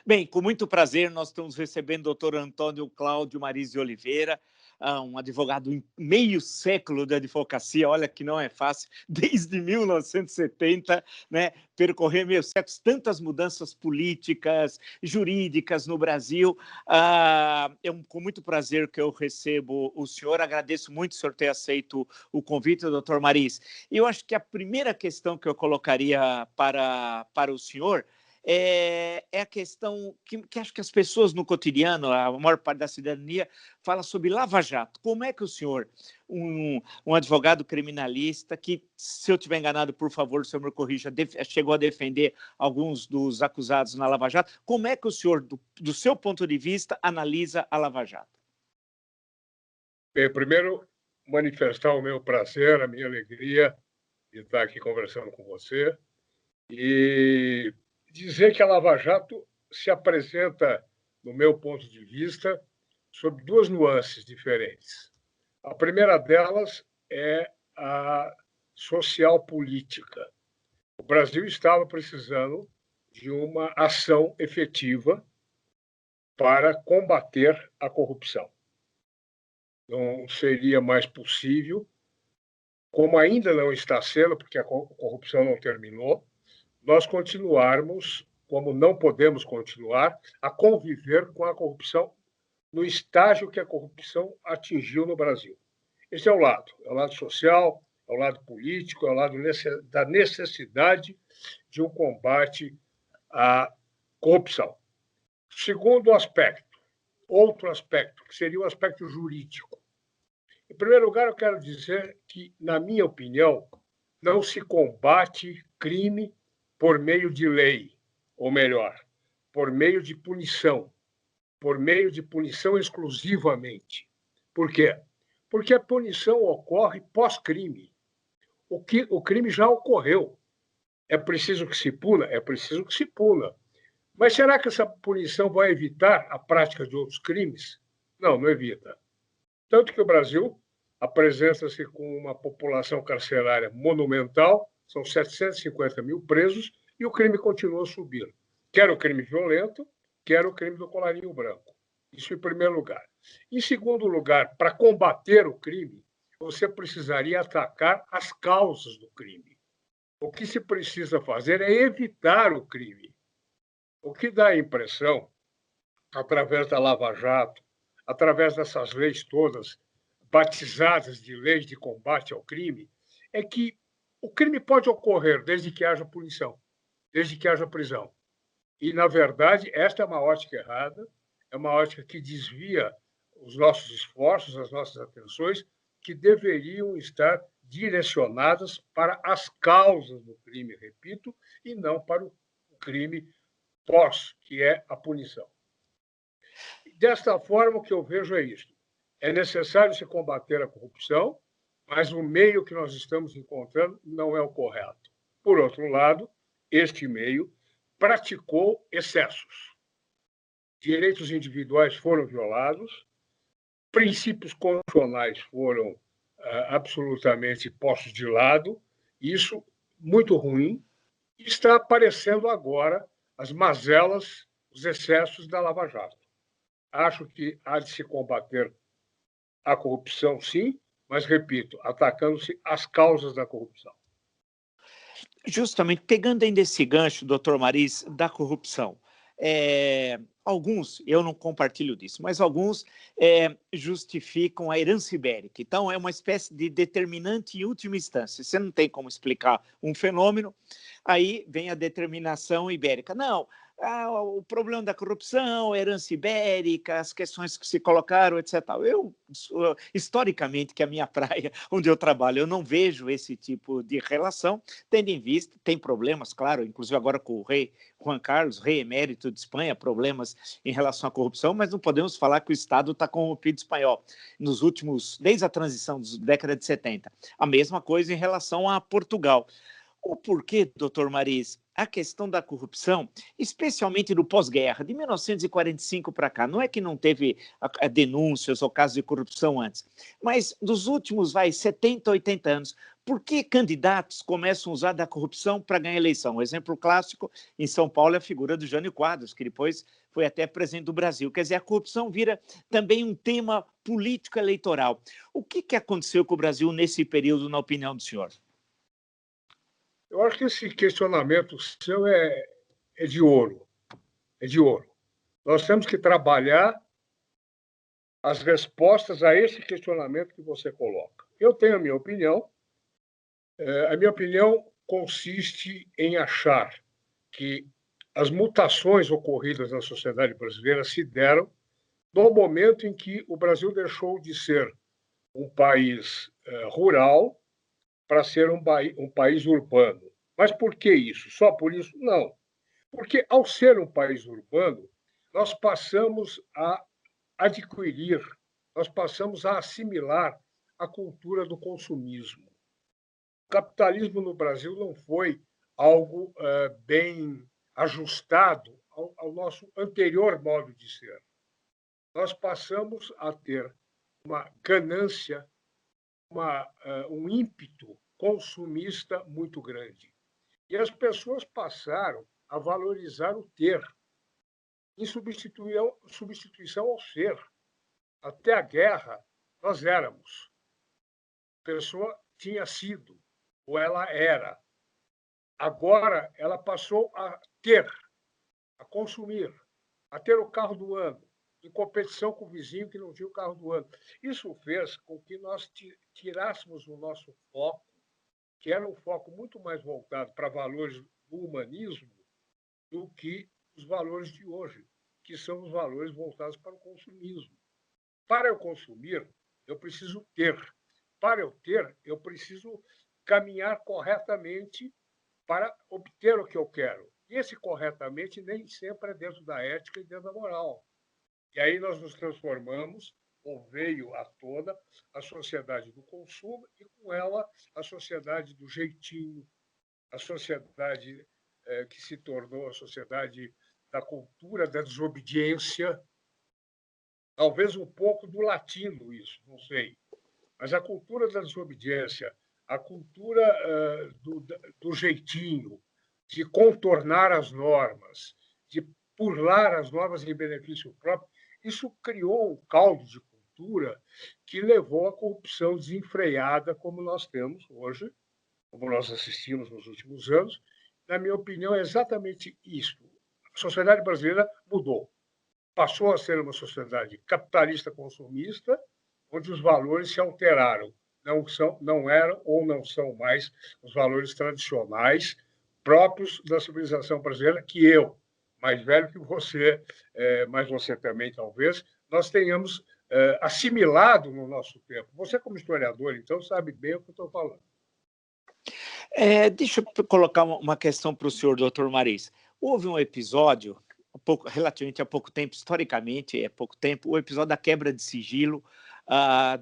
Bem, com muito prazer, nós estamos recebendo o doutor Antônio Cláudio Maris de Oliveira, um advogado em meio século de advocacia, olha que não é fácil, desde 1970, né, percorrer meio séculos, tantas mudanças políticas, jurídicas no Brasil. Com muito prazer que eu recebo o senhor, agradeço muito o senhor ter aceito o convite, doutor Maris. E eu acho que a primeira questão que eu colocaria para o senhor é a questão que acho que as pessoas no cotidiano, a maior parte da cidadania, fala sobre Lava Jato. Como é que o senhor, um advogado criminalista, que, se eu estiver enganado, por favor, o senhor me corrija, chegou a defender alguns dos acusados na Lava Jato, como é que o senhor, do seu ponto de vista, analisa a Lava Jato? Bem, primeiro, manifestar o meu prazer, a minha alegria de estar aqui conversando com você e dizer que a Lava Jato se apresenta, no meu ponto de vista, sob duas nuances diferentes. A primeira delas é a social política. O Brasil estava precisando de uma ação efetiva para combater a corrupção. Não seria mais possível, como ainda não está sendo, porque a corrupção não terminou, nós continuarmos, como não podemos continuar, a conviver com a corrupção no estágio que a corrupção atingiu no Brasil. Esse é o lado social, é o lado político, é o lado da necessidade de um combate à corrupção. Segundo aspecto, outro aspecto, que seria o aspecto jurídico. Em primeiro lugar, eu quero dizer que, na minha opinião, não se combate crime por meio de lei, ou melhor, por meio de punição exclusivamente. Por quê? Porque a punição ocorre pós-crime. O crime já ocorreu. É preciso que se puna? É preciso que se puna. Mas será que essa punição vai evitar a prática de outros crimes? Não, não evita. Tanto que o Brasil apresenta-se com uma população carcerária monumental, são 750 mil presos, e o crime continua subindo. Quer o crime violento, quer o crime do colarinho branco. Isso em primeiro lugar. Em segundo lugar, para combater o crime, você precisaria atacar as causas do crime. O que se precisa fazer é evitar o crime. O que dá a impressão, através da Lava Jato, através dessas leis todas, batizadas de leis de combate ao crime, é que o crime pode ocorrer desde que haja punição, desde que haja prisão. E, na verdade, esta é uma ótica errada, é uma ótica que desvia os nossos esforços, as nossas atenções, que deveriam estar direcionadas para as causas do crime, repito, e não para o crime pós, que é a punição. Desta forma, o que eu vejo é isto. É necessário se combater a corrupção, mas o meio que nós estamos encontrando não é o correto. Por outro lado, este meio praticou excessos. Direitos individuais foram violados, princípios constitucionais foram absolutamente postos de lado, isso muito ruim, e está aparecendo agora as mazelas, os excessos da Lava Jato. Acho que há de se combater a corrupção, sim, mas, repito, atacando-se as causas da corrupção. Justamente, pegando ainda esse gancho, doutor Maris, da corrupção, alguns, eu não compartilho disso, mas alguns justificam a herança ibérica. Então, é uma espécie de determinante em última instância. Você não tem como explicar um fenômeno, aí vem a determinação ibérica. Não, o problema da corrupção, a herança ibérica, as questões que se colocaram, etc. Eu, historicamente, que é a minha praia, onde eu trabalho, eu não vejo esse tipo de relação, tendo em vista, tem problemas, claro, inclusive agora com o rei Juan Carlos, rei emérito de Espanha, problemas em relação à corrupção, mas não podemos falar que o Estado está corrompido espanhol nos últimos, desde a transição da década de 70. A mesma coisa em relação a Portugal. O porquê, doutor Maris, a questão da corrupção, especialmente no pós-guerra, de 1945 para cá. Não é que não teve denúncias ou casos de corrupção antes, mas dos últimos, 70, 80 anos, por que candidatos começam a usar da corrupção para ganhar eleição? O exemplo clássico em São Paulo é a figura do Jânio Quadros, que depois foi até presidente do Brasil. Quer dizer, a corrupção vira também um tema político eleitoral. O que aconteceu com o Brasil nesse período, na opinião do senhor? Eu acho que esse questionamento seu é de ouro. É de ouro. Nós temos que trabalhar as respostas a esse questionamento que você coloca. Eu tenho a minha opinião. A minha opinião consiste em achar que as mutações ocorridas na sociedade brasileira se deram no momento em que o Brasil deixou de ser um país rural para ser um país urbano. Mas por que isso? Só por isso? Não. Porque, ao ser um país urbano, nós passamos a adquirir, nós passamos a assimilar a cultura do consumismo. O capitalismo no Brasil não foi algo bem ajustado ao nosso anterior modo de ser. Nós passamos a ter uma ganância, um ímpeto consumista muito grande. E as pessoas passaram a valorizar o ter, em substituição ao ser. Até a guerra, nós éramos. A pessoa tinha sido, ou ela era. Agora, ela passou a ter, a consumir, a ter o carro do ano, em competição com o vizinho que não tinha o carro do ano. Isso fez com que nós tirássemos o nosso foco, que era um foco muito mais voltado para valores do humanismo do que os valores de hoje, que são os valores voltados para o consumismo. Para eu consumir, eu preciso ter. Para eu ter, eu preciso caminhar corretamente para obter o que eu quero. E esse corretamente nem sempre é dentro da ética e dentro da moral. E aí nós nos transformamos, ou veio à tona, a sociedade do consumo e, com ela, a sociedade do jeitinho, a sociedade que se tornou a sociedade da cultura da desobediência, talvez um pouco do latino isso, não sei, mas a cultura da desobediência, a cultura do jeitinho, de contornar as normas, de burlar as normas em benefício próprio, isso criou um caldo de cultura que levou à corrupção desenfreada como nós temos hoje, como nós assistimos nos últimos anos. Na minha opinião, é exatamente isso. A sociedade brasileira mudou. Passou a ser uma sociedade capitalista consumista, onde os valores se alteraram. Não eram ou não são mais os valores tradicionais próprios da civilização brasileira, que eu, mais velho que você, mas você também talvez, nós tenhamos assimilado no nosso tempo. Você, como historiador, então, sabe bem o que eu estou falando. Deixa eu colocar uma questão para o senhor, doutor Maris. Houve um episódio, relativamente há pouco tempo, historicamente, é pouco tempo, o episódio da quebra de sigilo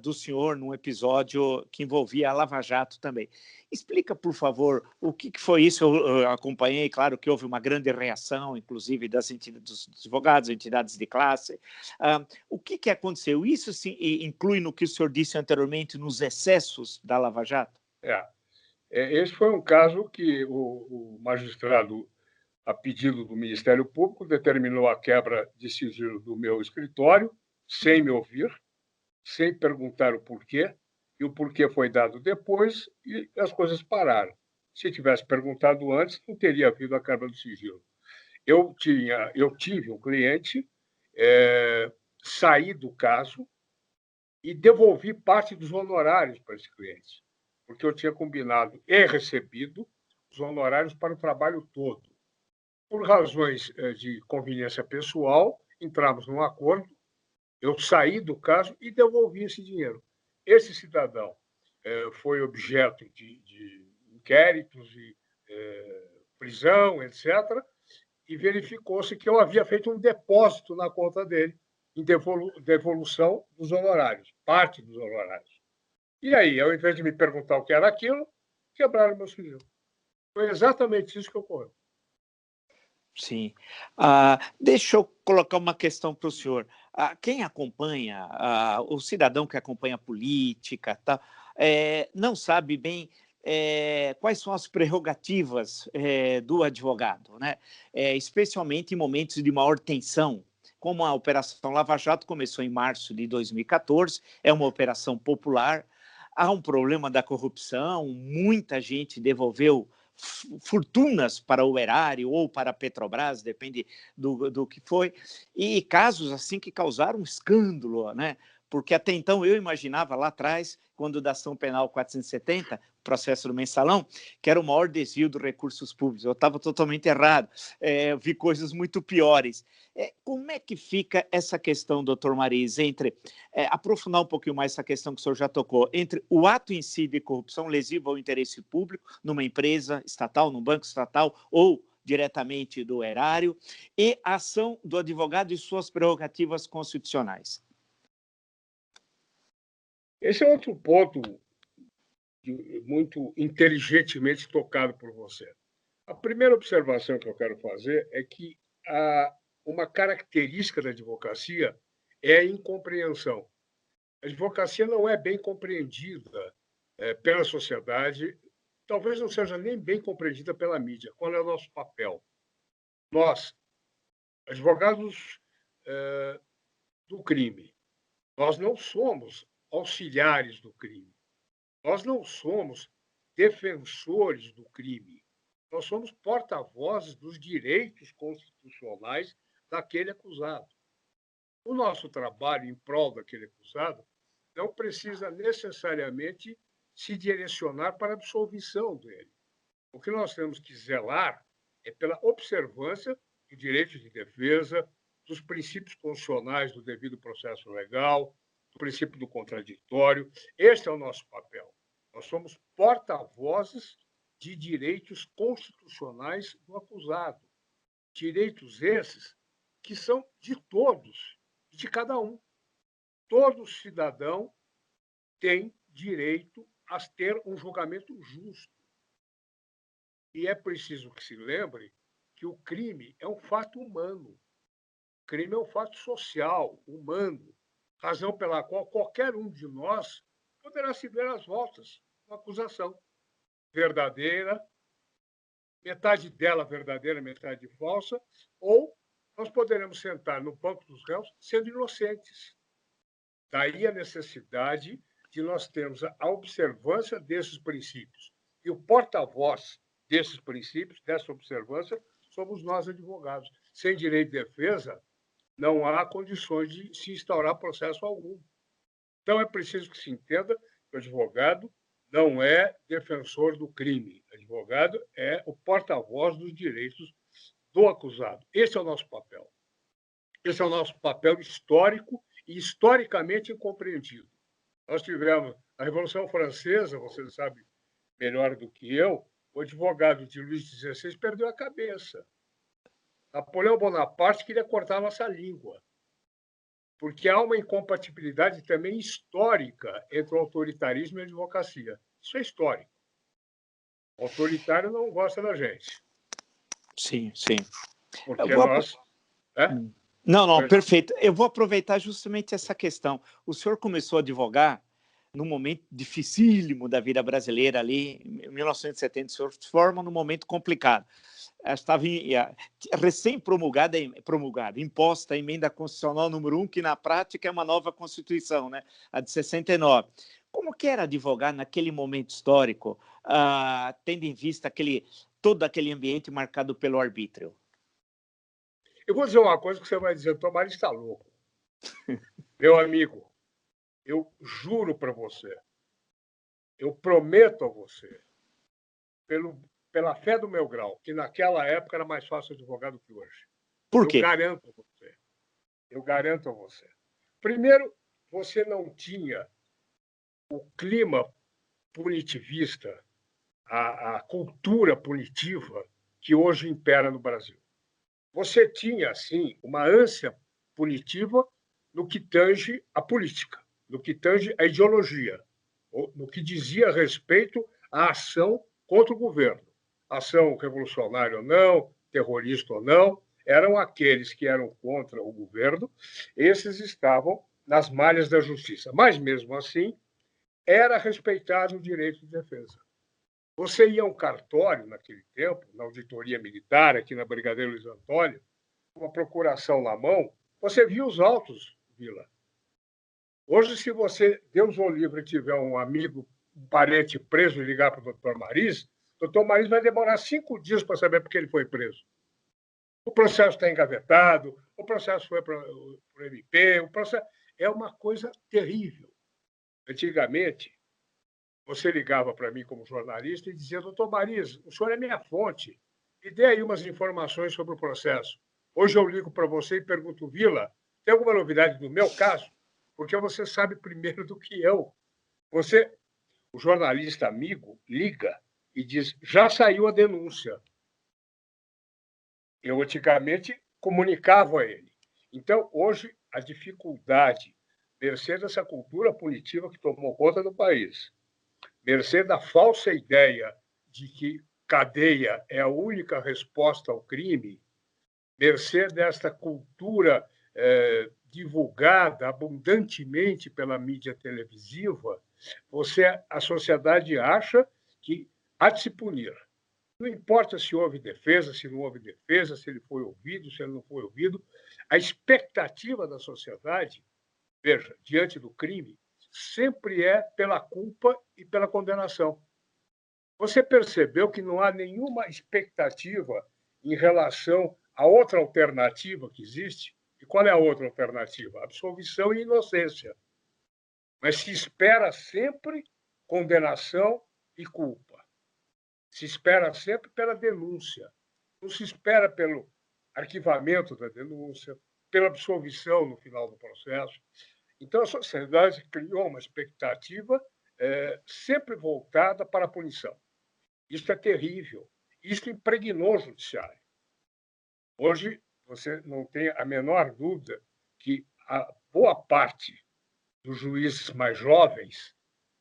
do senhor, num episódio que envolvia a Lava Jato também. Explica, por favor, o que foi isso. Eu acompanhei, claro que houve uma grande reação, inclusive dos advogados, entidades de classe. O que aconteceu? Isso se inclui no que o senhor disse anteriormente, nos excessos da Lava Jato? Esse foi um caso que o magistrado, a pedido do Ministério Público, determinou a quebra de sigilo do meu escritório, sem me ouvir, sem perguntar o porquê, e o porquê foi dado depois, e as coisas pararam. Se tivesse perguntado antes, não teria havido a quebra do sigilo. Eu tive um cliente, saí do caso e devolvi parte dos honorários para esse cliente, porque eu tinha combinado e recebido os honorários para o trabalho todo. Por razões de conveniência pessoal, entramos num acordo, eu saí do caso e devolvi esse dinheiro. Esse cidadão foi objeto de inquéritos e prisão, etc., e verificou-se que eu havia feito um depósito na conta dele em devolução dos honorários, parte dos honorários. E aí, ao invés de me perguntar o que era aquilo, quebraram meu sigilo. Foi exatamente isso que ocorreu. Sim. Deixa eu colocar uma questão para o senhor. Quem acompanha, o cidadão que acompanha a política, tá, não sabe bem quais são as prerrogativas do advogado, né? Especialmente em momentos de maior tensão, como a Operação Lava Jato começou em março de 2014, é uma operação popular, há um problema da corrupção, muita gente devolveu fortunas para o erário ou para a Petrobras, depende do que foi, e casos assim que causaram escândalo, né? Porque até então eu imaginava lá atrás, quando da ação penal 470, processo do mensalão, que era o maior desvio dos recursos públicos. Eu estava totalmente errado, vi coisas muito piores. Como é que fica essa questão, doutor Mariz, entre aprofundar um pouquinho mais essa questão que o senhor já tocou, entre o ato em si de corrupção lesiva ao interesse público numa empresa estatal, num banco estatal ou diretamente do erário, e a ação do advogado e suas prerrogativas constitucionais? Esse é outro ponto muito inteligentemente tocado por você. A primeira observação que eu quero fazer é que uma característica da advocacia é a incompreensão. A advocacia não é bem compreendida pela sociedade, talvez não seja nem bem compreendida pela mídia. Qual é o nosso papel? Nós, advogados do crime, nós não somos auxiliares do crime, nós não somos defensores do crime, nós somos porta-vozes dos direitos constitucionais daquele acusado. O nosso trabalho em prol daquele acusado não precisa necessariamente se direcionar para a absolvição dele. O que nós temos que zelar é pela observância do direito de defesa, dos princípios constitucionais do devido processo legal, do princípio do contraditório. Este é o nosso papel. Nós somos porta-vozes de direitos constitucionais do acusado. Direitos esses que são de todos, de cada um. Todo cidadão tem direito a ter um julgamento justo. E é preciso que se lembre que o crime é um fato humano. O crime é um fato social, humano, razão pela qual qualquer um de nós poderá se ver às voltas com acusação verdadeira, metade dela verdadeira, metade falsa, ou nós poderemos sentar no banco dos réus sendo inocentes. Daí a necessidade de nós termos a observância desses princípios. E o porta-voz desses princípios, dessa observância, somos nós, advogados. Sem direito de defesa, não há condições de se instaurar processo algum. Então, é preciso que se entenda que o advogado não é defensor do crime. O advogado é o porta-voz dos direitos do acusado. Esse é o nosso papel. Esse é o nosso papel histórico e historicamente incompreendido. Nós tivemos a Revolução Francesa, você sabe melhor do que eu, o advogado de Luís XVI perdeu a cabeça. Napoleão Bonaparte queria cortar a nossa língua, porque há uma incompatibilidade também histórica entre o autoritarismo e a advocacia. Isso é histórico. O autoritário não gosta da gente. Sim, sim. Porque nós... Não, perfeito. Eu vou aproveitar justamente essa questão. O senhor começou a advogar num momento dificílimo da vida brasileira ali, em 1970, o senhor se forma num momento complicado. Estava recém-promulgada, imposta a emenda constitucional número 1, que na prática é uma nova Constituição, né? A de 69. Como que era advogar naquele momento histórico, tendo em vista todo aquele ambiente marcado pelo arbítrio? Eu vou dizer uma coisa que você vai dizer, Tomara está louco. Meu amigo, eu juro para você, eu prometo a você, pela fé do meu grau, que naquela época era mais fácil advogar do que hoje. Por quê? Eu garanto a você. Primeiro, você não tinha o clima punitivista, a cultura punitiva que hoje impera no Brasil. Você tinha, sim, uma ânsia punitiva no que tange a política, no que tange a ideologia, no que dizia respeito à ação contra o governo. Ação revolucionária ou não, terrorista ou não, eram aqueles que eram contra o governo, esses estavam nas malhas da justiça. Mas, mesmo assim, era respeitado o direito de defesa. Você ia a um cartório, naquele tempo, na auditoria militar, aqui na Brigadeiro Luiz Antônio, com a procuração na mão, você via os autos, Vila. Hoje, se você, Deus o livre, tiver um amigo, um parente preso e ligar para o doutor Mariz, o doutor Mariz vai demorar 5 dias para saber por que ele foi preso. O processo está engavetado, o processo foi para o MP, o processo... É uma coisa terrível. Antigamente, você ligava para mim como jornalista e dizia, doutor Mariz, o senhor é minha fonte, me dê aí umas informações sobre o processo. Hoje eu ligo para você e pergunto, Vila, tem alguma novidade no meu caso? Porque você sabe primeiro do que eu. Você, o jornalista amigo, liga e diz, já saiu a denúncia. Eu, antigamente, comunicava a ele. Então, hoje, a dificuldade, mercê dessa cultura punitiva que tomou conta do país, mercê da falsa ideia de que cadeia é a única resposta ao crime, mercê desta cultura divulgada abundantemente pela mídia televisiva, a sociedade acha que há de se punir. Não importa se houve defesa, se não houve defesa, se ele foi ouvido, se ele não foi ouvido, a expectativa da sociedade, veja, diante do crime, sempre é pela culpa e pela condenação. Você percebeu que não há nenhuma expectativa em relação à outra alternativa que existe? E qual é a outra alternativa? Absolvição e inocência. Mas se espera sempre condenação e culpa. Se espera sempre pela denúncia. Não se espera pelo arquivamento da denúncia, pela absolvição no final do processo. Então, a sociedade criou uma expectativa sempre voltada para a punição. Isso é terrível. Isso impregnou o judiciário. Hoje, você não tem a menor dúvida que a boa parte dos juízes mais jovens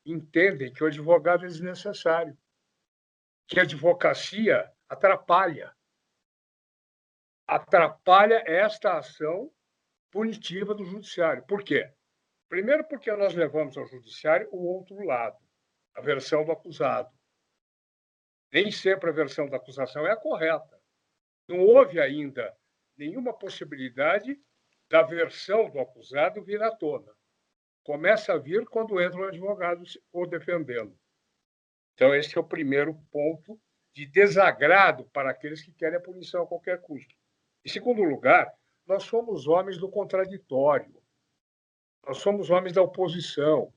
entendem que o advogado é desnecessário, que a advocacia atrapalha esta ação punitiva do judiciário. Por quê? Primeiro, porque nós levamos ao judiciário o outro lado, a versão do acusado. Nem sempre a versão da acusação é a correta. Não houve ainda nenhuma possibilidade da versão do acusado vir à tona. Começa a vir quando entra o advogado o defendendo. Então, esse é o primeiro ponto de desagrado para aqueles que querem a punição a qualquer custo. Em segundo lugar, nós somos homens do contraditório. Nós somos homens da oposição.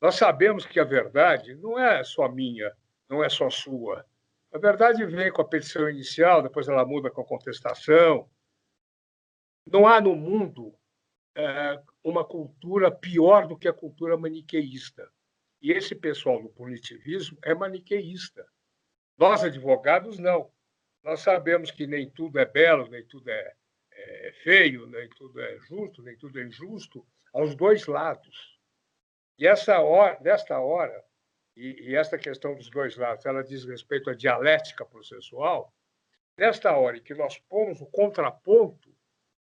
Nós sabemos que a verdade não é só minha, não é só sua. A verdade vem com a petição inicial, depois ela muda com a contestação. Não há no mundo uma cultura pior do que a cultura maniqueísta. E esse pessoal do punitivismo é maniqueísta. Nós, advogados, não. Nós sabemos que nem tudo é belo, nem tudo é feio, nem tudo é justo, nem tudo é injusto, aos dois lados. E desta hora, e esta questão dos dois lados, ela diz respeito à dialética processual, nesta hora em que nós pomos o contraponto,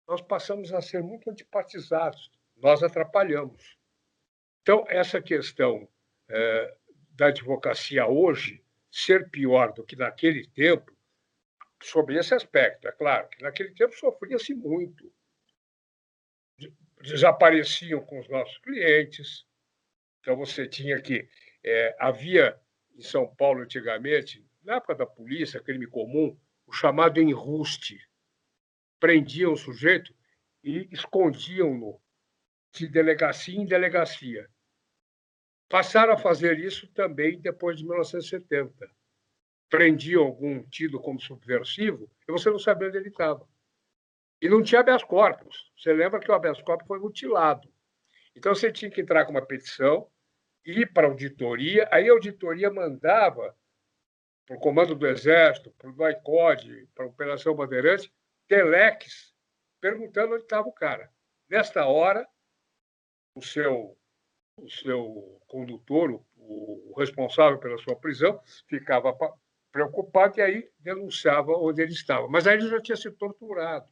nós passamos a ser muito antipatizados, nós atrapalhamos. Então, essa questão da advocacia hoje ser pior do que naquele tempo, sobre esse aspecto, é claro, que naquele tempo sofria-se muito. Desapareciam com os nossos clientes, então você tinha que... havia em São Paulo, antigamente, na época da polícia, crime comum, o chamado enruste. Prendiam o sujeito e escondiam-no de delegacia em delegacia. Passaram a fazer isso também depois de 1970. Prendiam algum tido como subversivo e você não sabia onde ele estava. E não tinha habeas corpus. Você lembra que o habeas corpus foi mutilado. Então, você tinha que entrar com uma petição, ir para a auditoria, aí a auditoria mandava para o Comando do Exército, para o DOI-CODE, para a Operação Bandeirante, telex, perguntando onde estava o cara. Nesta hora, o seu condutor, o responsável pela sua prisão, ficava preocupado, e aí denunciava onde ele estava. Mas aí ele já tinha sido torturado,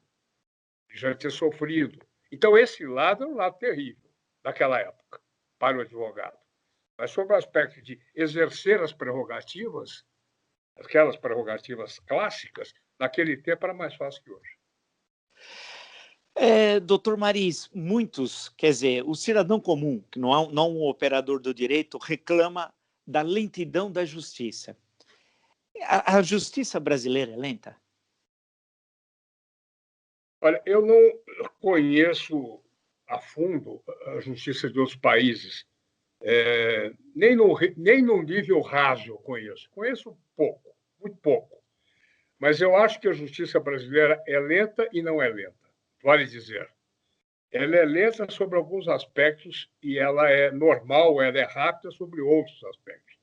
já tinha sofrido. Então, esse lado é um lado terrível daquela época, para o advogado. Mas sobre o aspecto de exercer as prerrogativas, aquelas prerrogativas clássicas, naquele tempo era mais fácil que hoje. Doutor Maris, muitos, quer dizer, o cidadão comum, que não um operador do direito, reclama da lentidão da justiça. A justiça brasileira é lenta? Olha, eu não conheço a fundo a justiça de outros países, nem no nível raso eu conheço. Conheço pouco, muito pouco. Mas eu acho que a justiça brasileira é lenta e não é lenta, vale dizer. Ela é lenta sobre alguns aspectos e ela é normal, ela é rápida sobre outros aspectos.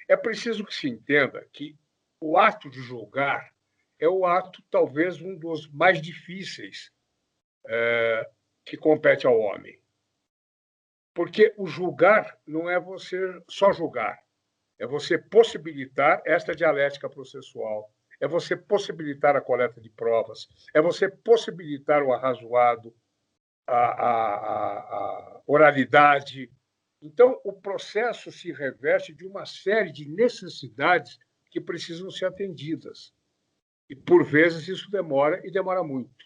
É preciso que se entenda que o ato de julgar é o ato, talvez, um dos mais difíceis que compete ao homem. Porque o julgar não é você só julgar, é você possibilitar esta dialética processual, é você possibilitar a coleta de provas, é você possibilitar o arrazoado, a oralidade. Então, o processo se reveste de uma série de necessidades que precisam ser atendidas. E, por vezes, isso demora, e demora muito.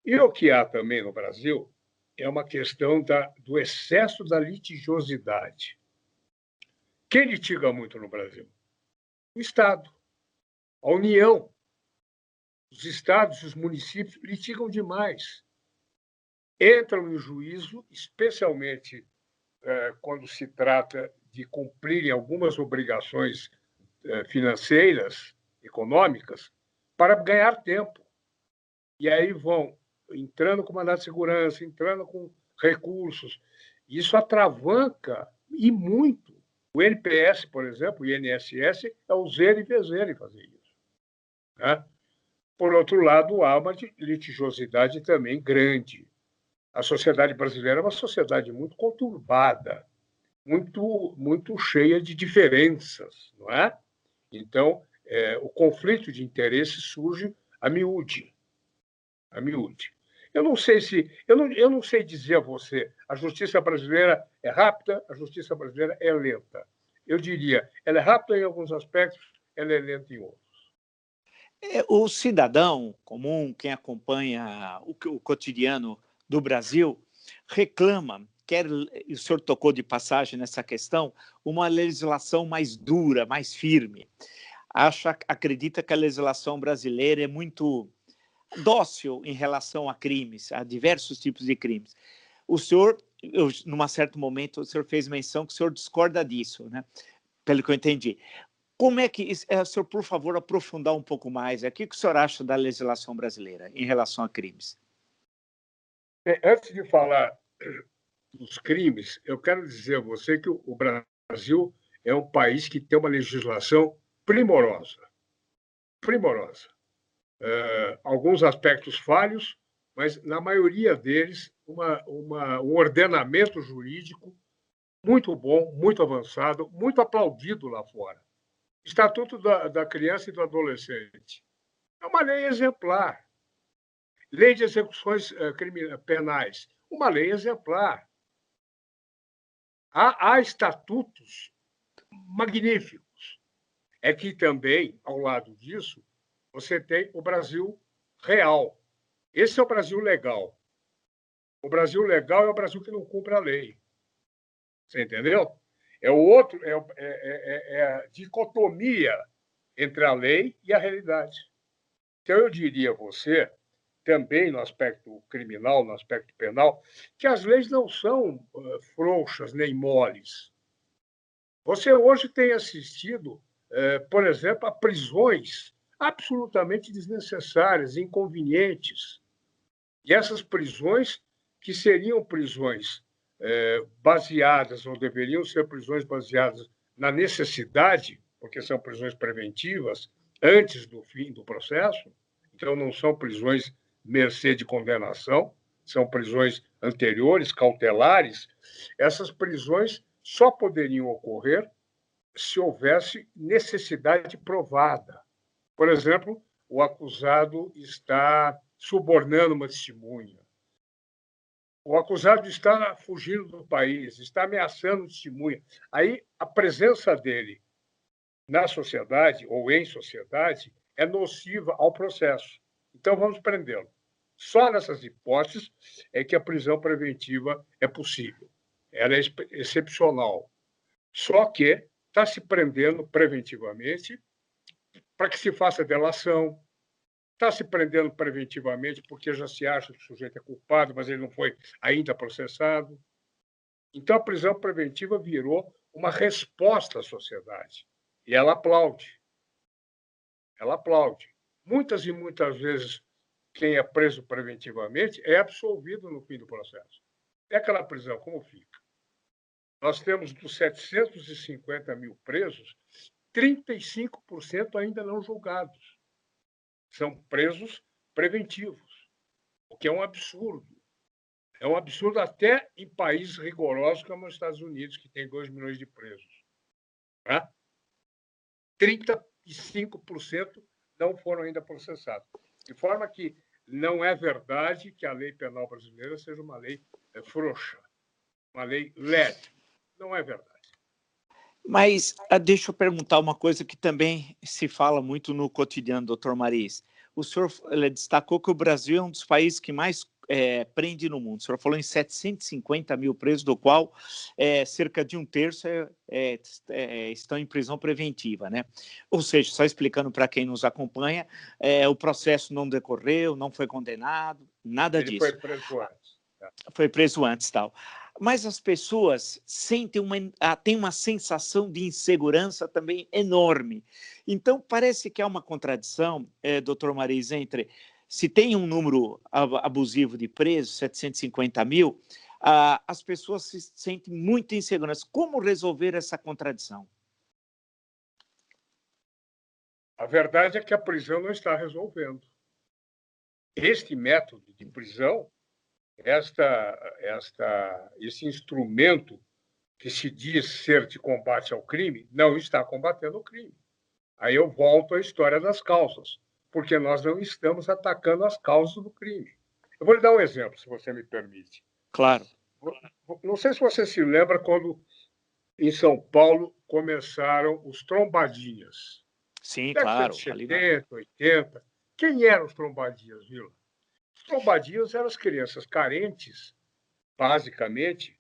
E o que há também no Brasil é uma questão do excesso da litigiosidade. Quem litiga muito no Brasil? O Estado, a União. Os estados e os municípios litigam demais. Entram em juízo, especialmente quando se trata de cumprirem algumas obrigações financeiras, econômicas, para ganhar tempo. E aí vão entrando com mandado de segurança, entrando com recursos. Isso atravanca, e muito. O NPS, por exemplo, o INSS, é o zero e vezer em fazer isso. Né? Por outro lado, há uma litigiosidade também grande. A sociedade brasileira é uma sociedade muito conturbada, muito cheia de diferenças, não é? Então, o conflito de interesses surge a miúde. A miúde. Eu não sei dizer a você, a justiça brasileira é rápida, a justiça brasileira é lenta. Eu diria, ela é rápida em alguns aspectos, ela é lenta em outros. O cidadão comum, quem acompanha o cotidiano do Brasil, reclama, e o senhor tocou de passagem nessa questão, uma legislação mais dura, mais firme. Acredita que a legislação brasileira é muito dócil em relação a crimes, a diversos tipos de crimes. O senhor, num certo momento, o senhor fez menção que o senhor discorda disso, né? Pelo que eu entendi. Como é que, senhor, por favor, aprofundar um pouco mais? O que o senhor acha da legislação brasileira em relação a crimes? Antes de falar dos crimes, eu quero dizer a você que o Brasil é um país que tem uma legislação primorosa. Primorosa. Alguns aspectos falhos, mas, na maioria deles, um ordenamento jurídico muito bom, muito avançado, muito aplaudido lá fora. Estatuto da Criança e do Adolescente. É uma lei exemplar. Lei de execuções penais. Uma lei exemplar. Há estatutos magníficos. É que também, ao lado disso, você tem o Brasil real. Esse é o Brasil legal. O Brasil legal é o Brasil que não cumpre a lei. Você entendeu? É o outro, é a dicotomia entre a lei e a realidade. Então, eu diria a você, também no aspecto criminal, no aspecto penal, que as leis não são frouxas nem moles. Você hoje tem assistido, por exemplo, a prisões absolutamente desnecessárias, inconvenientes. E essas prisões, que seriam prisões baseadas, ou deveriam ser prisões baseadas na necessidade, porque são prisões preventivas, antes do fim do processo, então não são prisões mercê de condenação, são prisões anteriores, cautelares. Essas prisões só poderiam ocorrer se houvesse necessidade provada. Por exemplo, o acusado está subornando uma testemunha. O acusado está fugindo do país, está ameaçando testemunha. Aí, a presença dele na sociedade ou em sociedade é nociva ao processo. Então, vamos prendê-lo. Só nessas hipóteses é que a prisão preventiva é possível. Ela é excepcional. Só que está se prendendo preventivamente para que se faça delação, está se prendendo preventivamente porque já se acha que o sujeito é culpado, mas ele não foi ainda processado. Então, a prisão preventiva virou uma resposta à sociedade. E ela aplaude. Ela aplaude. Muitas e muitas vezes, quem é preso preventivamente é absolvido no fim do processo. É aquela prisão, como fica? Nós temos dos 750 mil presos, 35% ainda não julgados. São presos preventivos, o que é um absurdo. É um absurdo até em países rigorosos como os Estados Unidos, que tem 2 milhões de presos. Tá? 35% não foram ainda processados. De forma que não é verdade que a lei penal brasileira seja uma lei frouxa, uma lei leve. Não é verdade. Mas deixa eu perguntar uma coisa que também se fala muito no cotidiano, doutor Maris. O senhor destacou que o Brasil é um dos países que mais prende no mundo. O senhor falou em 750 mil presos, do qual cerca de um terço estão em prisão preventiva, né? Ou seja, só explicando para quem nos acompanha, o processo não decorreu, não foi condenado, nada Ele disso. foi preso antes. Foi preso antes, tal. Mas as pessoas têm uma sensação de insegurança também enorme. Então, parece que há uma contradição, doutor Maris, entre se tem um número abusivo de presos, 750 mil, as pessoas se sentem muito insegurança. Como resolver essa contradição? A verdade é que a prisão não está resolvendo. Este método de prisão, esse instrumento que se diz ser de combate ao crime, não está combatendo o crime. Aí eu volto à história das causas, porque nós não estamos atacando as causas do crime. Eu vou lhe dar um exemplo, se você me permite. Claro. Não sei se você se lembra quando, em São Paulo, começaram os trombadinhas. Sim, Década de claro. 70, 80. Quem eram os trombadinhas, viu? Os trombadinhas eram as crianças carentes, basicamente,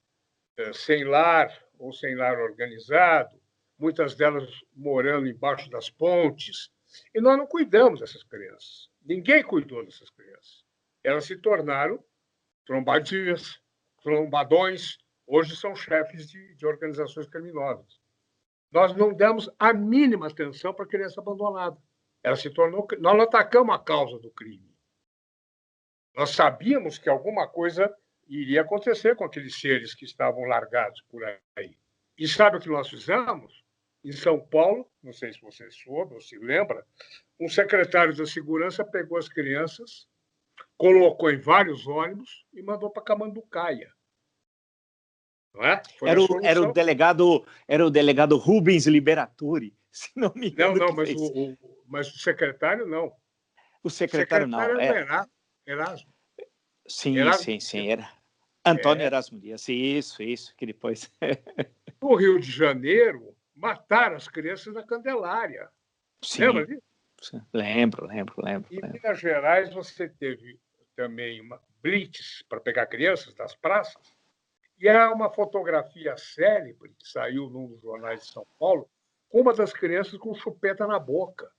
sem lar ou sem lar organizado, muitas delas morando embaixo das pontes. E nós não cuidamos dessas crianças. Ninguém cuidou dessas crianças. Elas se tornaram trombadinhas, trombadões, hoje são chefes de organizações criminosas. Nós não demos a mínima atenção para a criança abandonada. Ela se tornou. Nós não atacamos a causa do crime. Nós sabíamos que alguma coisa iria acontecer com aqueles seres que estavam largados por aí. E sabe o que nós fizemos? Em São Paulo, não sei se você soube ou se lembra, um secretário da Segurança pegou as crianças, colocou em vários ônibus e mandou para Camanducaia. Não é? Foi a solução. Era o delegado Rubens Liberatori, se não me engano. Não, mas o secretário não. O secretário não. Era Erasmo. Sim, Erasmo. sim. Era Antônio Erasmo Dias. Isso, que depois. No Rio de Janeiro, mataram as crianças na Candelária. Sim. Lembra disso? Lembro. Em Minas Gerais, você teve também uma blitz para pegar crianças das praças, e há uma fotografia célebre que saiu num dos jornais de São Paulo, com uma das crianças com chupeta na boca.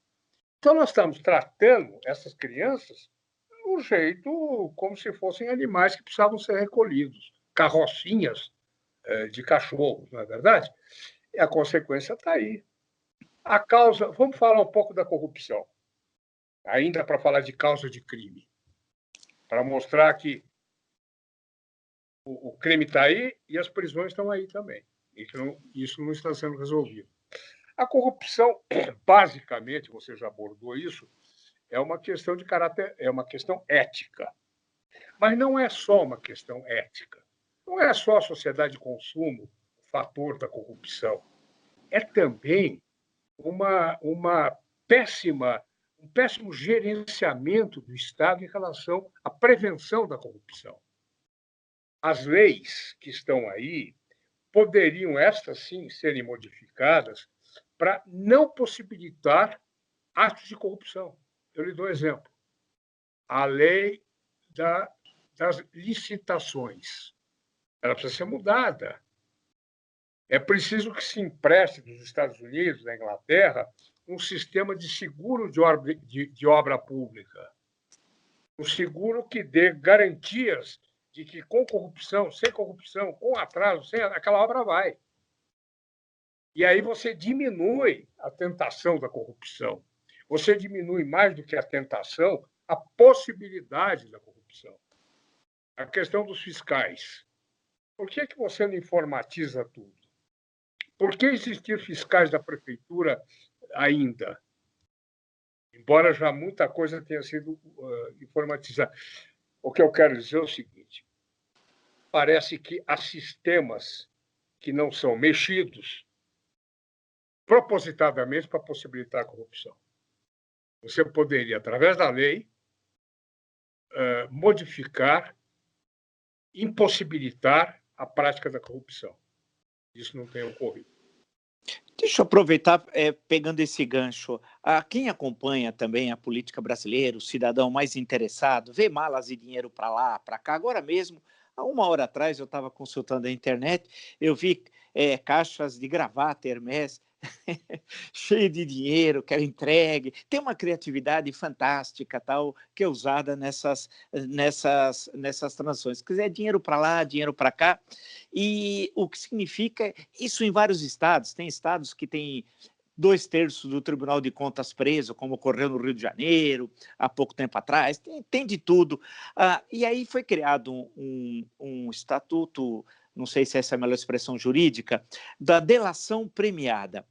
Então, nós estamos tratando essas crianças de um jeito como se fossem animais que precisavam ser recolhidos, carrocinhas de cachorros, não é verdade? E a consequência está aí. A causa, vamos falar um pouco da corrupção, ainda para falar de causa de crime, para mostrar que o crime está aí e as prisões estão aí também. Então, isso não está sendo resolvido. A corrupção, basicamente, você já abordou isso, é uma questão de caráter, é uma questão ética. Mas não é só uma questão ética. Não é só a sociedade de consumo o fator da corrupção. é também uma péssima, um péssimo gerenciamento do Estado em relação à prevenção da corrupção. As leis que estão aí poderiam, estas sim, serem modificadas para não possibilitar atos de corrupção. Eu lhe dou um exemplo. A lei das licitações. Ela precisa ser mudada. É preciso que se empreste dos Estados Unidos, da Inglaterra, um sistema de seguro de obra pública. Um seguro que dê garantias de que com corrupção, sem corrupção, com atraso, sem aquela obra vai. E aí você diminui a tentação da corrupção. Você diminui mais do que a tentação, a possibilidade da corrupção. A questão dos fiscais. Por que você não informatiza tudo? Por que existir fiscais da prefeitura ainda? Embora já muita coisa tenha sido informatizada. O que eu quero dizer é o seguinte: parece que há sistemas que não são mexidos propositadamente para possibilitar a corrupção. Você poderia, através da lei, modificar, impossibilitar a prática da corrupção. Isso não tem ocorrido. Deixa eu aproveitar, pegando esse gancho. Quem acompanha também a política brasileira, o cidadão mais interessado, vê malas e dinheiro para lá, para cá. Agora mesmo, há 1 hora atrás, eu estava consultando a internet, eu vi caixas de gravata Hermès cheio de dinheiro que era entregue. Tem uma criatividade fantástica, tal, que é usada nessas transações. Quer dizer, dinheiro para lá, dinheiro para cá. E o que significa isso em vários estados. Tem estados que têm 2/3 do Tribunal de Contas preso, como ocorreu no Rio de Janeiro, há pouco tempo atrás, tem de tudo. E aí foi criado um estatuto, não sei se essa é a melhor expressão jurídica, da delação premiada.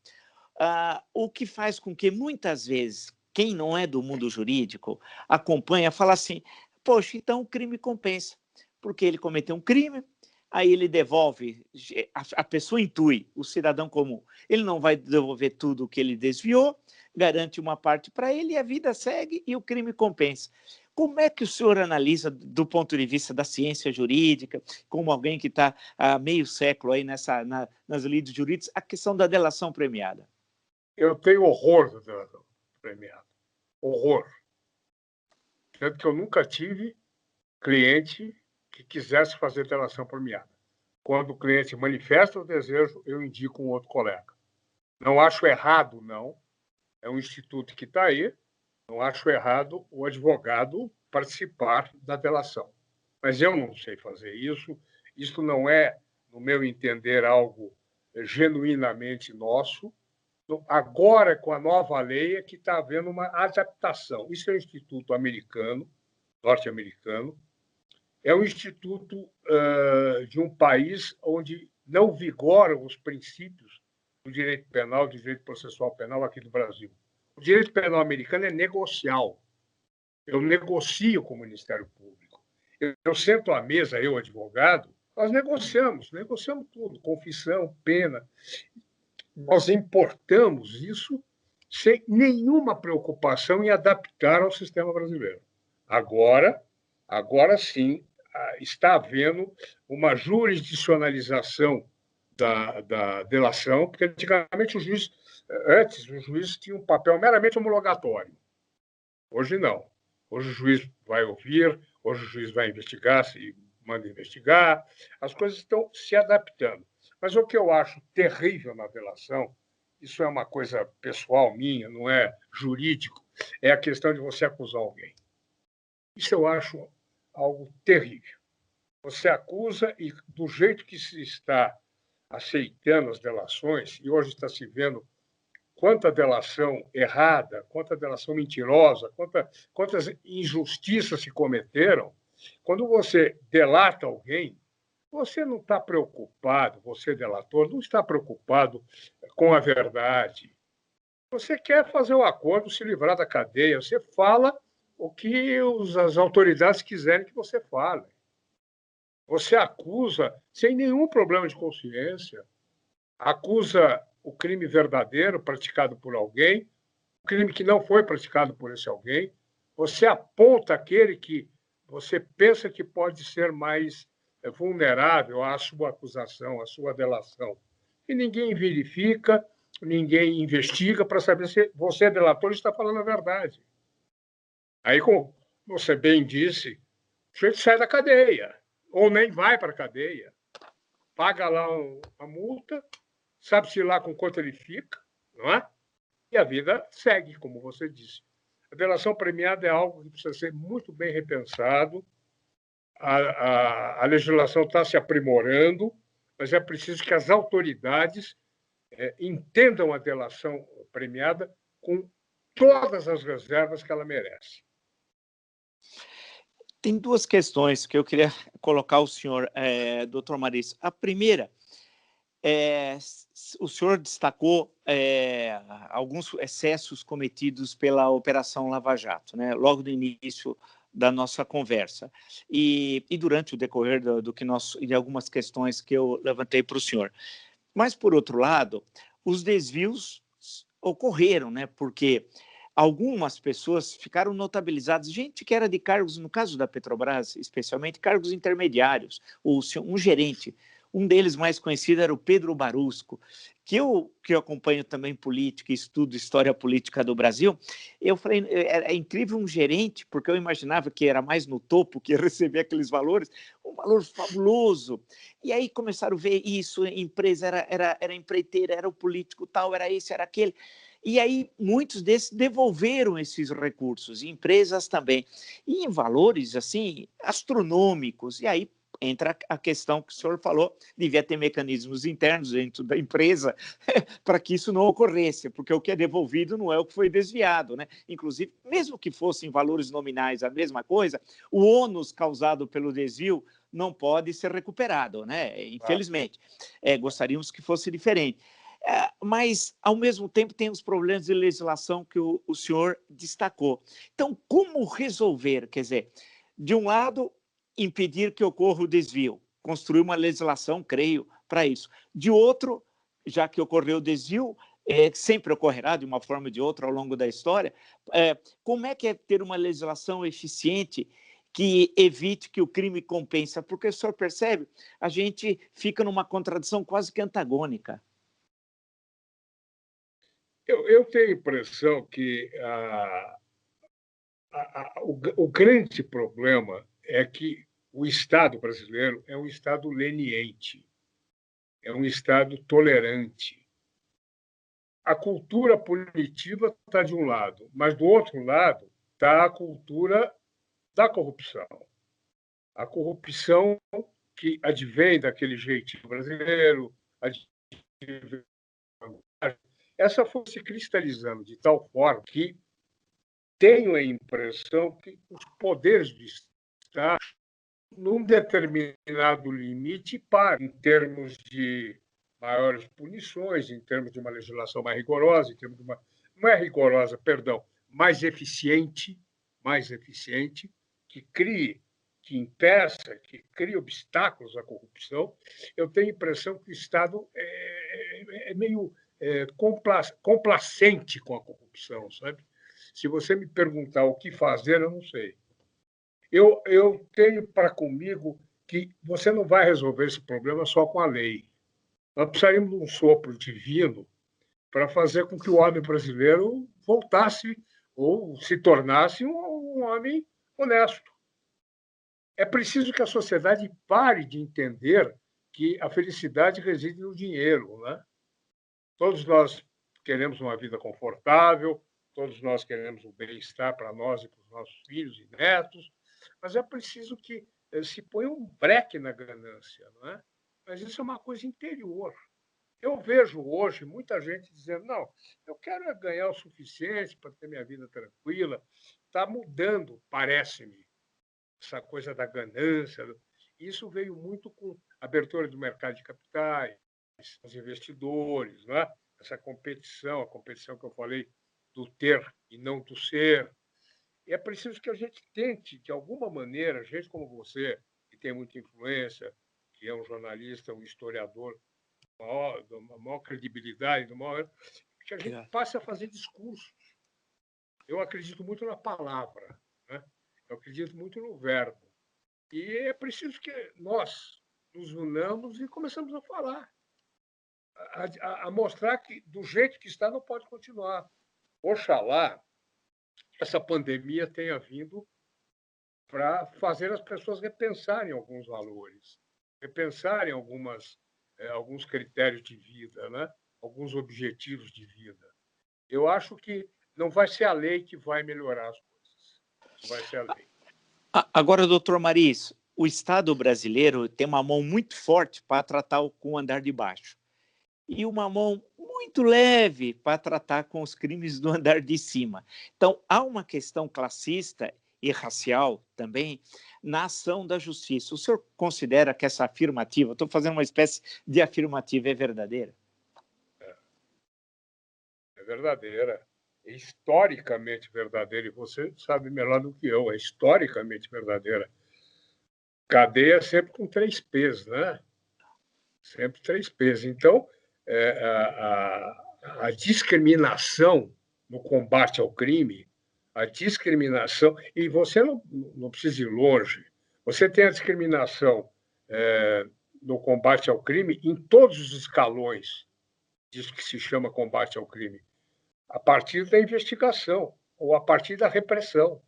O que faz com que, muitas vezes, quem não é do mundo jurídico acompanha, fala assim, poxa, então o crime compensa, porque ele cometeu um crime, aí ele devolve, a pessoa intui, o cidadão comum, ele não vai devolver tudo o que ele desviou, garante uma parte para ele e a vida segue e o crime compensa. Como é que o senhor analisa, do ponto de vista da ciência jurídica, como alguém que está há meio século aí nas lides jurídicas, a questão da delação premiada? Eu tenho horror da delação premiada. Horror. Tanto que eu nunca tive cliente que quisesse fazer delação premiada. Quando o cliente manifesta o desejo, eu indico um outro colega. Não acho errado, não. É um instituto que está aí. Não acho errado o advogado participar da delação. Mas eu não sei fazer isso. Isso não é, no meu entender, algo genuinamente nosso. Agora, com a nova lei, é que está havendo uma adaptação. Isso é um instituto americano, norte-americano. É um instituto de um país onde não vigoram os princípios do direito penal, do direito processual penal aqui do Brasil. O direito penal americano é negocial. Eu negocio com o Ministério Público. Eu sento à mesa, eu, advogado, nós negociamos tudo, confissão, pena. Nós importamos isso sem nenhuma preocupação em adaptar ao sistema brasileiro. Agora sim, está havendo uma jurisdicionalização da delação, porque antigamente o juiz tinha um papel meramente homologatório. Hoje não. Hoje o juiz vai ouvir, hoje o juiz vai investigar, se manda investigar. As coisas estão se adaptando. Mas o que eu acho terrível na delação, isso é uma coisa pessoal minha, não é jurídico, é a questão de você acusar alguém. Isso eu acho algo terrível. Você acusa e, do jeito que se está aceitando as delações, e hoje está se vendo quanta delação errada, quanta delação mentirosa, quantas injustiças se cometeram, quando você delata alguém, você não está preocupado, você delator, não está preocupado com a verdade. Você quer fazer o acordo, se livrar da cadeia, você fala o que as autoridades quiserem que você fale. Você acusa sem nenhum problema de consciência, acusa o crime verdadeiro praticado por alguém, o crime que não foi praticado por esse alguém, você aponta aquele que você pensa que pode ser mais vulnerável à sua acusação, à sua delação. E ninguém verifica, ninguém investiga para saber se você, delator, está falando a verdade. Aí, como você bem disse, o sujeito sai da cadeia, ou nem vai para a cadeia, paga lá a multa, sabe-se lá com quanto ele fica, não é? E a vida segue, como você disse. A delação premiada é algo que precisa ser muito bem repensado. A legislação está se aprimorando, mas é preciso que as autoridades entendam a delação premiada com todas as reservas que ela merece. Tem duas questões que eu queria colocar ao senhor, doutor Maris. A primeira, o senhor destacou alguns excessos cometidos pela Operação Lava Jato, né? Logo no início da nossa conversa. E durante o decorrer de algumas questões que eu levantei para o senhor. Mas, por outro lado, os desvios ocorreram, né? Porque algumas pessoas ficaram notabilizadas, gente que era de cargos, no caso da Petrobras, especialmente, cargos intermediários, um gerente. Um deles mais conhecido era o Pedro Barusco, que eu acompanho também política e estudo história política do Brasil. Eu falei, é incrível um gerente, porque eu imaginava que era mais no topo que ia receber aqueles valores, um valor fabuloso. E aí começaram a ver isso, a empresa era empreiteira, era o político tal, era esse, era aquele. E aí muitos desses devolveram esses recursos, empresas também, e em valores assim astronômicos. E aí entra a questão que o senhor falou, devia ter mecanismos internos dentro da empresa para que isso não ocorresse, porque o que é devolvido não é o que foi desviado, né? Inclusive, mesmo que fossem valores nominais a mesma coisa, o ônus causado pelo desvio não pode ser recuperado, né? Infelizmente. Gostaríamos que fosse diferente. Mas, ao mesmo tempo, tem os problemas de legislação que o senhor destacou. Então, como resolver? Quer dizer, de um lado, impedir que ocorra o desvio, construir uma legislação, creio, para isso. De outro, já que ocorreu o desvio, sempre ocorrerá de uma forma ou de outra ao longo da história, como é que é ter uma legislação eficiente que evite que o crime compensa? Porque o senhor percebe, a gente fica numa contradição quase que antagônica. Eu tenho a impressão que o grande problema é que o Estado brasileiro é um Estado leniente, é um Estado tolerante. A cultura punitiva está de um lado, mas do outro lado está a cultura da corrupção. A corrupção que advém daquele jeitinho brasileiro, essa foi se cristalizando de tal forma que tenho a impressão que os poderes do Estado, num determinado limite, param em termos de maiores punições, em termos de uma legislação mais rigorosa, em termos de uma não é rigorosa, perdão, mais eficiente, que crie, que impeça, que crie obstáculos à corrupção. Eu tenho a impressão que o Estado é meio complacente com a corrupção, sabe? Se você me perguntar o que fazer, eu não sei. Eu tenho para comigo que você não vai resolver esse problema só com a lei. Nós precisaríamos de um sopro divino para fazer com que o homem brasileiro voltasse ou se tornasse um homem honesto. É preciso que a sociedade pare de entender que a felicidade reside no dinheiro, né? Todos nós queremos uma vida confortável, todos nós queremos o bem-estar para nós e para os nossos filhos e netos, mas é preciso que se ponha um breque na ganância, não é? Mas isso é uma coisa interior. Eu vejo hoje muita gente dizendo: não, eu quero ganhar o suficiente para ter minha vida tranquila. Está mudando, parece-me, essa coisa da ganância. Isso veio muito com a abertura do mercado de capitais, os investidores, não é? Essa competição, a competição que eu falei do ter e não do ser. E é preciso que a gente tente, de alguma maneira, gente como você, que tem muita influência, que é um jornalista, um historiador uma maior credibilidade, que a gente passe a fazer discursos. Eu acredito muito na palavra, né? Eu acredito muito no verbo. E é preciso que nós nos unamos e começamos a falar, a mostrar que do jeito que está não pode continuar. Oxalá essa pandemia tenha vindo para fazer as pessoas repensarem alguns valores, repensarem alguns critérios de vida, né? Alguns objetivos de vida. Eu acho que não vai ser a lei que vai melhorar as coisas, não vai ser a lei. Agora, doutor Maris, o Estado brasileiro tem uma mão muito forte para tratar com o andar de baixo e uma mão muito leve para tratar com os crimes do andar de cima. Então, há uma questão classista e racial também na ação da justiça. O senhor considera que essa afirmativa, estou fazendo uma espécie de afirmativa, é verdadeira? É verdadeira, é historicamente verdadeira, e você sabe melhor do que eu, é historicamente verdadeira. Cadeia sempre com 3 P's, né? Sempre 3 P's. Então, a discriminação no combate ao crime, a discriminação, e você não precisa ir longe, você tem a discriminação no combate ao crime em todos os escalões disso que se chama combate ao crime, a partir da investigação ou a partir da repressão.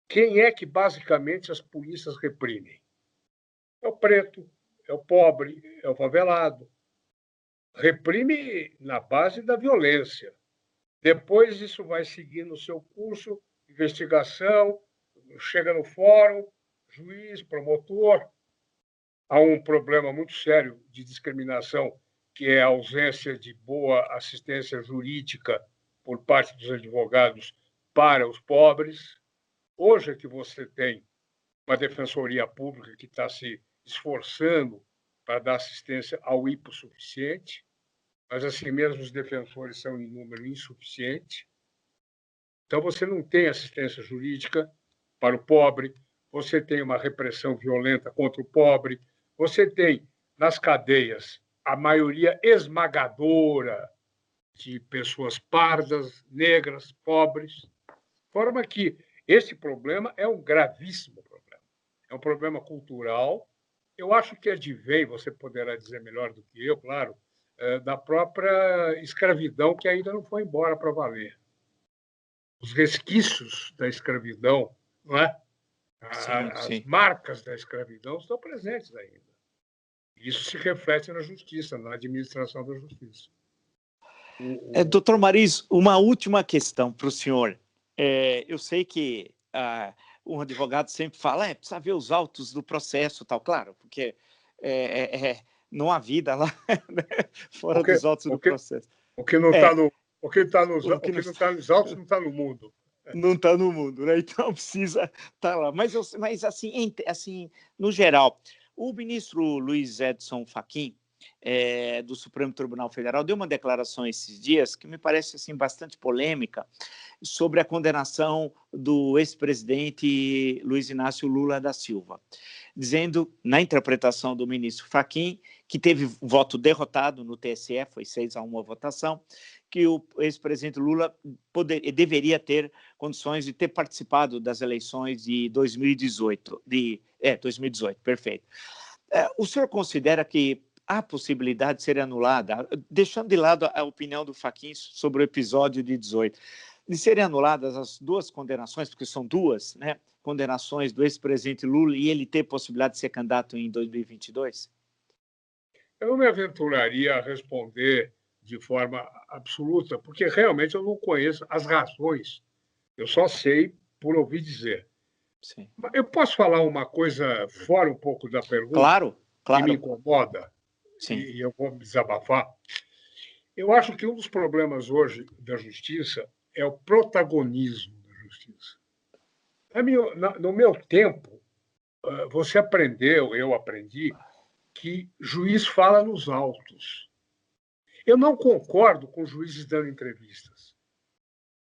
Quem é que, basicamente, as polícias reprimem? É o preto, é o pobre, é o favelado. Reprime na base da violência. Depois isso vai seguir no seu curso, investigação, chega no fórum, juiz, promotor. Há um problema muito sério de discriminação, que é a ausência de boa assistência jurídica por parte dos advogados para os pobres. Hoje é que você tem uma defensoria pública que está se esforçando para dar assistência ao hipossuficiente, mas assim mesmo os defensores são em número insuficiente. Então você não tem assistência jurídica para o pobre, você tem uma repressão violenta contra o pobre, você tem nas cadeias a maioria esmagadora de pessoas pardas, negras, pobres, de forma que esse problema é um gravíssimo problema. É um problema cultural. Eu acho que advém, você poderá dizer melhor do que eu, claro, da própria escravidão que ainda não foi embora para valer. Os resquícios da escravidão, não é? As marcas da escravidão estão presentes ainda. Isso se reflete na justiça, na administração da justiça. Doutor Maris, uma última questão para o senhor. Eu sei que um advogado sempre fala, precisa ver os autos do processo, tal, claro, porque não há vida lá, né? Fora dos autos do processo. O que não está nos autos não está no mundo. Não está no mundo, né? Então precisa estar lá. Mas assim, no geral, o ministro Luiz Edson Fachin, do Supremo Tribunal Federal, deu uma declaração esses dias que me parece assim, bastante polêmica sobre a condenação do ex-presidente Luiz Inácio Lula da Silva, dizendo, na interpretação do ministro Fachin, que teve voto derrotado no TSE, foi 6-1 a votação, que o ex-presidente Lula deveria ter condições de ter participado das eleições de 2018. 2018, perfeito. O senhor considera que há possibilidade de ser anulada, deixando de lado a opinião do Fachin sobre o episódio de 18, de serem anuladas as duas condenações, porque são duas, né, condenações do ex-presidente Lula e ele ter possibilidade de ser candidato em 2022? Eu não me aventuraria a responder de forma absoluta, porque realmente eu não conheço as razões. Eu só sei por ouvir dizer. Sim. Eu posso falar uma coisa fora um pouco da pergunta? Claro. Que me incomoda? Sim. E eu vou desabafar. Eu acho que um dos problemas hoje da justiça é o protagonismo da justiça. No meu tempo, você aprendeu, eu aprendi, que juiz fala nos autos. Eu não concordo com juízes dando entrevistas.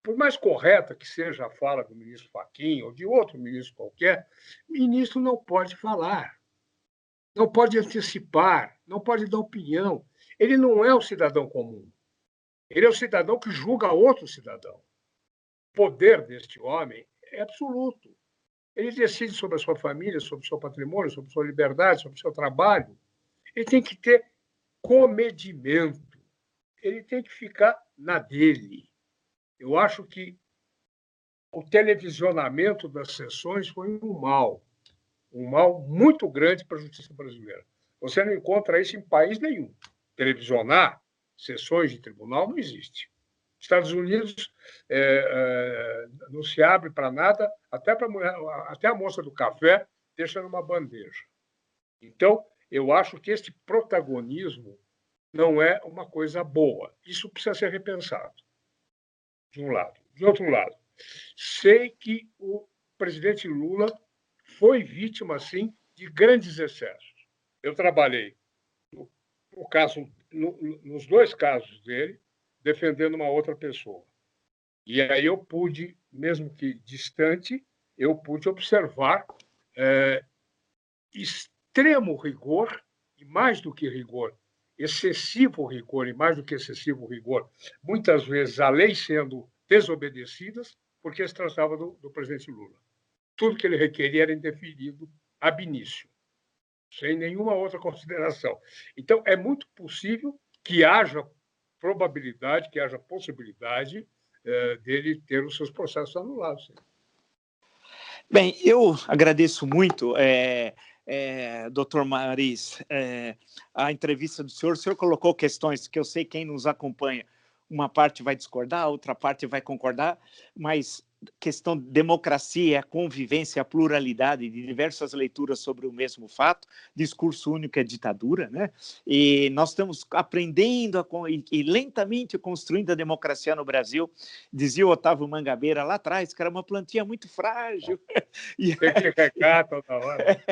Por mais correta que seja a fala do ministro Fachin ou de outro ministro qualquer, ministro não pode falar, não pode antecipar, não pode dar opinião. Ele não é o cidadão comum. Ele é o cidadão que julga outro cidadão. O poder deste homem é absoluto. Ele decide sobre a sua família, sobre o seu patrimônio, sobre a sua liberdade, sobre o seu trabalho. Ele tem que ter comedimento. Ele tem que ficar na dele. Eu acho que o televisionamento das sessões foi um mal muito grande para a justiça brasileira. Você não encontra isso em país nenhum. Televisionar sessões de tribunal não existe. Estados Unidos não se abre para nada, até a moça do café deixa numa bandeja. Então, eu acho que este protagonismo não é uma coisa boa. Isso precisa ser repensado, de um lado. De outro lado, sei que o presidente Lula foi vítima, sim, de grandes excessos. Eu trabalhei nos dois casos dele, defendendo uma outra pessoa. E aí eu pude, mesmo que distante, eu pude observar extremo rigor, e mais do que rigor, excessivo rigor, e mais do que excessivo rigor, muitas vezes a lei sendo desobedecidas, porque se tratava do presidente Lula. Tudo que ele requeria era indeferido ab início, sem nenhuma outra consideração. Então, é muito possível que haja probabilidade, que haja possibilidade dele ter os seus processos anulados. Sim. Bem, eu agradeço muito, doutor Maris, a entrevista do senhor. O senhor colocou questões que eu sei quem nos acompanha, uma parte vai discordar, outra parte vai concordar, mas questão de democracia, convivência, a pluralidade de diversas leituras sobre o mesmo fato, discurso único é ditadura, né? E nós estamos aprendendo e lentamente construindo a democracia no Brasil. Dizia o Otávio Mangabeira lá atrás, que era uma plantinha muito frágil. Tem que regar toda hora.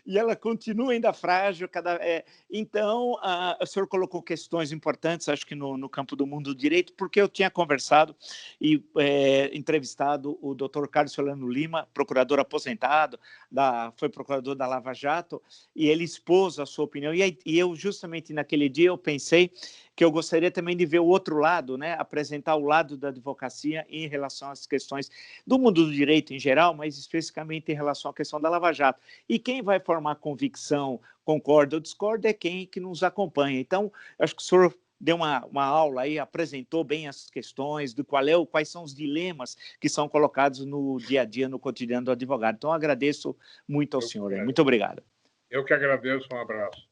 E ela continua ainda frágil. Então, o senhor colocou questões importantes, acho que no campo do mundo do direito, porque eu tinha conversado e entrevistado o doutor Carlos Solano Lima, procurador aposentado, foi procurador da Lava Jato, e ele expôs a sua opinião. E eu, justamente naquele dia, eu pensei que eu gostaria também de ver o outro lado, né? Apresentar o lado da advocacia em relação às questões do mundo do direito em geral, mas especificamente em relação à questão da Lava Jato. E quem vai formar convicção, concorda ou discorda, é quem que nos acompanha. Então, acho que o senhor deu uma aula aí, apresentou bem as questões do quais são os dilemas que são colocados no dia a dia, no cotidiano do advogado. Então, agradeço muito ao senhor. Muito obrigado. Eu que agradeço, um abraço.